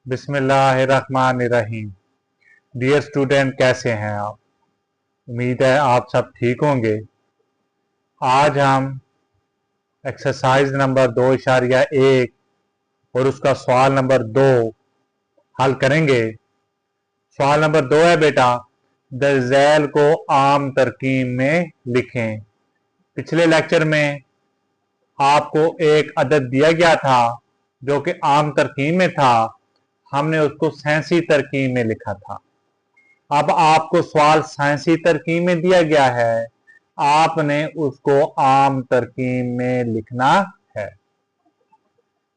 बिस्मिल्लाहिर्रहमानिर्रहीम। Dear student, कैसे हैं आप? उम्मीद है आप सब ठीक होंगे। आज हम एक्सरसाइज नंबर 2.1 और उसका सवाल नंबर 2 हल करेंगे। सवाल नंबर 2 है बेटा, दर्ज़ैल को आम तरकीब में लिखें। पिछले लेक्चर में आपको एक अदद दिया गया था जो कि आम तरकीब में था, हमने उसको साइंसी तरकीब में लिखा था। अब आपको सवाल साइंसी तरकीब में दिया गया है, आपने उसको आम तरकीब में लिखना है।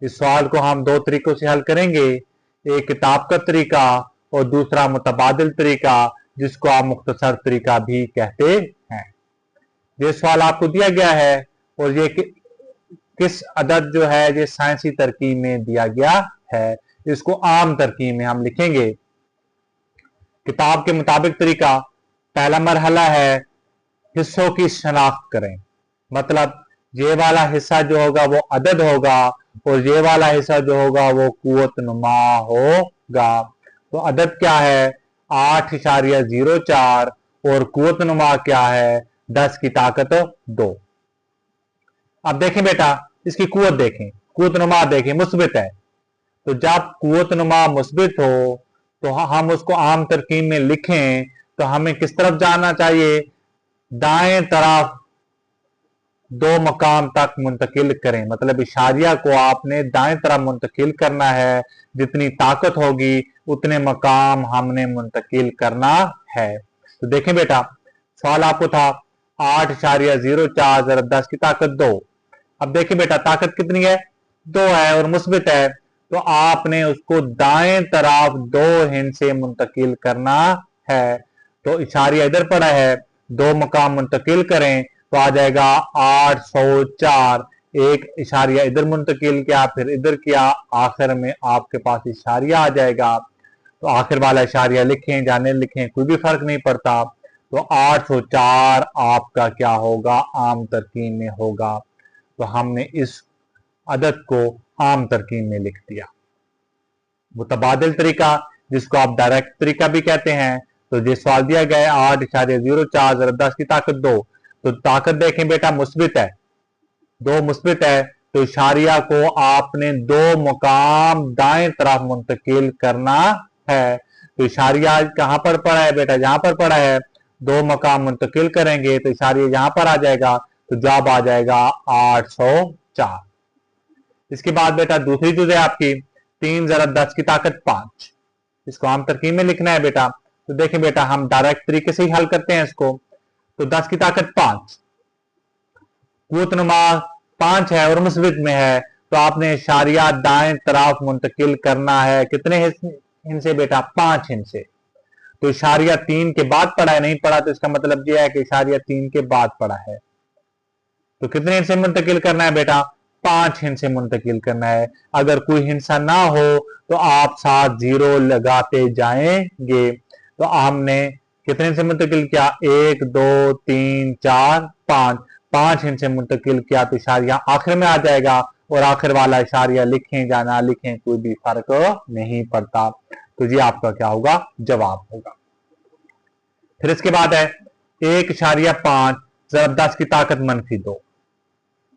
इस सवाल को हम दो तरीकों से हल करेंगे, एक किताब का तरीका और दूसरा मुतबादिल तरीका, जिसको आप मुख्तसर तरीका भी कहते हैं। ये सवाल आपको दिया गया है और ये किस अदद जो है ये साइंसी तरकीब में दिया गया है, इसको आम तरकीब में हम लिखेंगे। किताब के मुताबिक तरीका, पहला मरहला है हिस्सों की शनाख्त करें। मतलब ये वाला हिस्सा जो होगा वो अदद होगा और ये वाला हिस्सा जो होगा वो कुव्वत नुमा होगा। तो अदद क्या है? 8.04 और कुव्वत नुमा क्या है? 10 की ताकत 2। अब देखें बेटा, इसकी कुव्वत देखें, कुव्वत नुमा देखें, मुस्बित है। तो जब कुव्वत नुमा मुस्बित हो तो हम उसको आम तरकीब में लिखें तो हमें किस तरफ जाना चाहिए? दाएं तरफ 2 मकाम तक मुंतकिल करें। मतलब इशारिया को आपने दाएं तरफ मुंतकिल करना है, जितनी ताकत होगी उतने मकाम हमने मुंतकिल करना है। तो देखें बेटा, सवाल आपको था 8.04 ज़रब 10 की ताकत 2। अब देखिए बेटा, ताकत कितनी है? 2 है और मुस्बित है, तो आपने उसको दाएं तरफ 2 हिस्से मुंतकिल करना है। तो इशारिया इधर पड़ा है, 2 मकाम मुंतकिल करें तो आ जाएगा 804। एक इशारिया इधर मुंतकिल किया, फिर इधर किया, आखिर में आपके पास इशारिया आ जाएगा। तो आखिर वाला इशारिया लिखें, जाने लिखें, कोई भी फर्क नहीं पड़ता। तो 804 आपका क्या होगा? आम तरकीब में होगा। तो हमने इस अदद को आम तरकीब में लिख दिया। मुतबादिल तरीका, जिसको आप डायरेक्ट तरीका भी कहते हैं, तो ये सवाल दिया गया है 8.04 ज़रब 10 की ताकत 2। तो ताकत देखें बेटा, मुस्बित है, 2 मुस्बित है, तो इशारिया को आपने 2 मुकाम दाएं तरफ मुंतकिल करना है। तो इशारिया कहां पर पड़ा है बेटा? जहां पर पड़ा है, 2 मकाम मुंतकिल करेंगे तो इशारिया यहां पर आ जाएगा, तो जवाब आ जाएगा 804। इसके बाद बेटा दूसरी चीज है आपकी 3 ज़रब 10 की ताकत 5। इसको आम तरकीब में लिखना है बेटा। तो देखें बेटा, हम डायरेक्ट तरीके से ही हल करते हैं इसको। तो 10 की ताकत 5, कुव्वत नुमा 5 है और मुस्बित में है, तो आपने इशारिया दाएं तरफ मुंतकिल करना है। कितने हिस्से बेटा? 5 हिस्से। तो इशारिया 3 के बाद पड़ा है, नहीं पड़ा तो इसका मतलब यह है कि इशारिया 3 के बाद पड़ा है। तो कितने हिस्से मुंतकिल करना है बेटा? 5 हिस्से मुंतकिल करना है। अगर कोई हिस्सा ना हो तो आप साथ 0 लगाते जाएंगे। तो हमने कितने हिस्से मुंतकिल किया? 1 2 3 4 5, 5 हिस्से मुंतकिल किया, तो इशारिया आखिर में आ जाएगा और आखिर वाला इशारिया लिखें या ना लिखें कोई भी फर्क नहीं पड़ता। तो ये आपका क्या होगा? जवाब होगा। फिर इसके बाद है 1.5 ज़रब 10 की ताकत -2।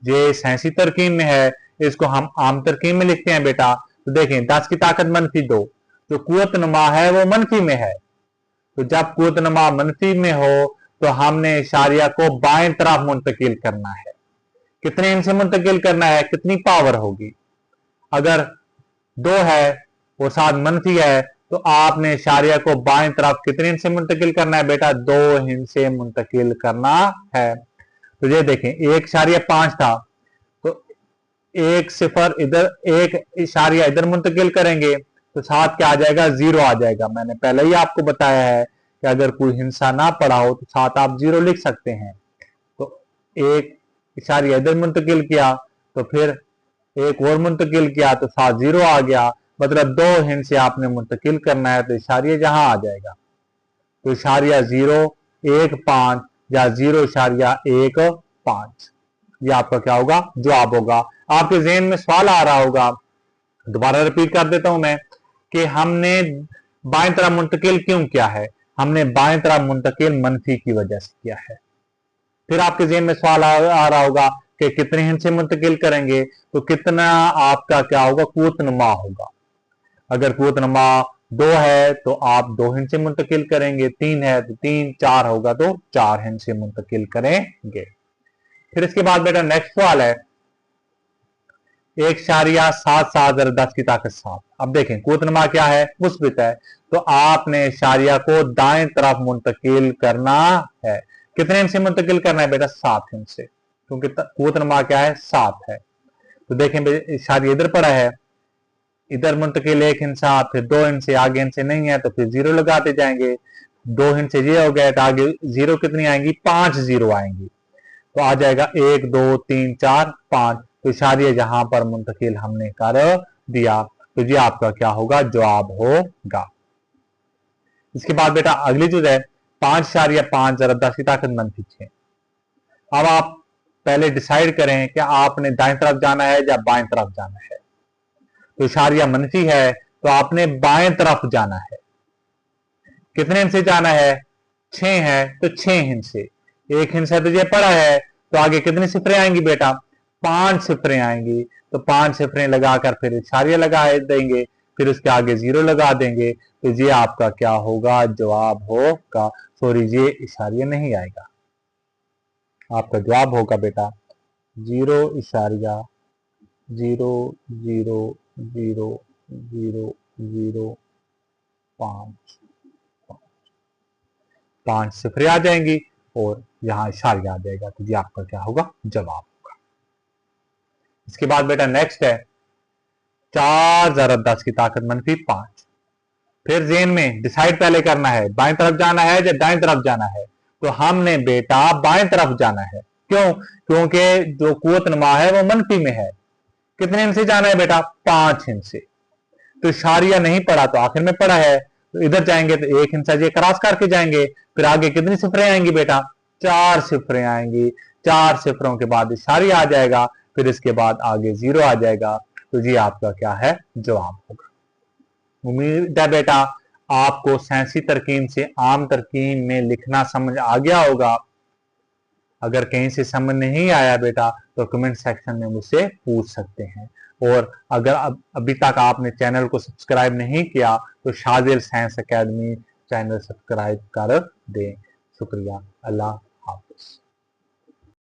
ये साइंसी तरकीब में है, इसको हम आम तरकीब में लिखते हैं बेटा। तो देखें, 10 की ताकत -2, जो कुव्वत नुमा है वो मनफी में है। तो जब कुव्वत नुमा मनफी में हो तो हमने इशारिया को बाएं तरफ मुंतकिल करना है। कितने हिस्से मुंतकिल करना है? कितनी पावर होगी? अगर 2 है और साथ मनफी है, तो आपने इशारिया को बाएं तरफ कितने हिस्से मुंतकिल करना है बेटा? 2 हिस्से मुंतकिल करना है। तो ये देखें, 1.5 था, तो 1 0 इधर, 1 इशारिया इधर मुंतकिल करेंगे तो साथ क्या आ जाएगा? 0 आ जाएगा। मैंने पहले ही आपको बताया है कि अगर कोई हिस्सा ना पड़ा हो तो साथ आप 0 लिख सकते हैं। तो 1 इशारिया इधर मुंतकिल किया, तो फिर 1 और मुंतकिल किया तो साथ 0 आ गया। मतलब 2 हिस्से आपने मुंतकिल करना है, तो इशारिया जहां आ जाएगा। तो इशारिया 0 1 5 या 0.15, ये आपका क्या होगा? जवाब होगा। आपके ज़हन में सवाल आ रहा होगा, दोबारा रिपीट कर देता हूं मैं, कि हमने बाएं तरफ मुंतकिल क्यों किया है? हमने बाएं तरफ मुंतकिल मनफी की वजह से किया है। फिर आपके ज़हन में सवाल आ रहा होगा कि कितने हिस्से मुंतकिल करेंगे, तो कितना आपका क्या होगा, कुव्वत नुमा होगा। अगर कुव्वत नुमा 2 है तो आप 2 हिस्से मुंतकिल करेंगे, 3 है तो 3, 4 होगा तो 4 हिस्से मुंतकिल करेंगे। फिर इसके बाद बेटा नेक्स्ट सवाल है 1.77 की ताकत 7। अब देखें कुव्वत नुमा क्या है, मुस्बित है, तो आपने इशारिया को दाएं तरफ मुंतकिल करना है। कितने हिस्से मुंतकिल करना है बेटा? 7 हिस्से, क्योंकि कुव्वत नुमा क्या है, 7 है। तो देखें इशारिया इधर पड़ा है, इधर मुंतकिल 1 हिस्सा, फिर 2 हिस्से, आगे हिस्से नहीं है तो फिर 0 लगाते जाएंगे। 2 हिस्से ये हो गए तो आगे 0 कितनी आएंगी? 5 0 आएंगी, तो आ जाएगा 1 2 3 4 5। तो इशारिया जहां पर मुंतकिल हमने कर दिया, तो ये आपका क्या होगा, जवाब होगा। इसके बाद बेटा अगली चीज है 5.5 ज़रा 10 की ताकत -6। अब आप पहले डिसाइड करें कि आपने दाएं तरफ जाना है या बाएं तरफ जाना है। तो इशारिया मनफी है तो आपने बाएं तरफ जाना है। कितने हिस्से जाना है? 6 है तो 6 हिस्से। 1 हिस्सा तो ये पड़ा है, तो आगे कितनी सिफरें आएंगी बेटा? 5 सिफरें आएंगी। तो 5 सिफरें लगाकर फिर इशारिया लगा देंगे, फिर उसके आगे 0 लगा देंगे, तो ये आपका क्या होगा, जवाब होगा। सॉरी, ये इशारिया नहीं आएगा, आपका जवाब होगा बेटा 0.0 0 0 0 0 0 5। 5 सिफरें आ जाएंगी और यहां इशारिया आ जाएगा, तो ये आपका क्या होगा, जवाब होगा। इसके बाद बेटा नेक्स्ट है 4 × 10 की ताकत -5। फिर ज़हन में डिसाइड पहले करना है, बाएं तरफ जाना है या दाएं तरफ जाना है। तो हमने बेटा बाएं तरफ जाना है। क्यों? क्योंकि जो कुव्वत नुमा है वो मनफी में है। कितने हिस्से जाना है बेटा? 5 हिस्से। तो इशारिया नहीं पड़ा तो आखिर में पड़ा है, तो इधर जाएंगे तो 1 हिस्सा ये क्रॉस करके जाएंगे, फिर आगे कितनी सिफरें आएंगी बेटा? 4 सिफरें आएंगी। 4 सिफरों के बाद इशारिया आ जाएगा, फिर इसके बाद आगे 0 आ जाएगा, तो ये आपका क्या है, जवाब होगा। उम्मीद है बेटा आपको साइंसी तरकीब से आम तरकीब में लिखना समझ आ गया होगा। अगर कहीं से समझ नहीं आया बेटा तो कमेंट सेक्शन में मुझसे पूछ सकते हैं। और अगर अभी तक आपने चैनल को सब्सक्राइब नहीं किया तो शादिल साइंस एकेडमी चैनल सब्सक्राइब कर दें। शुक्रिया। अल्लाह।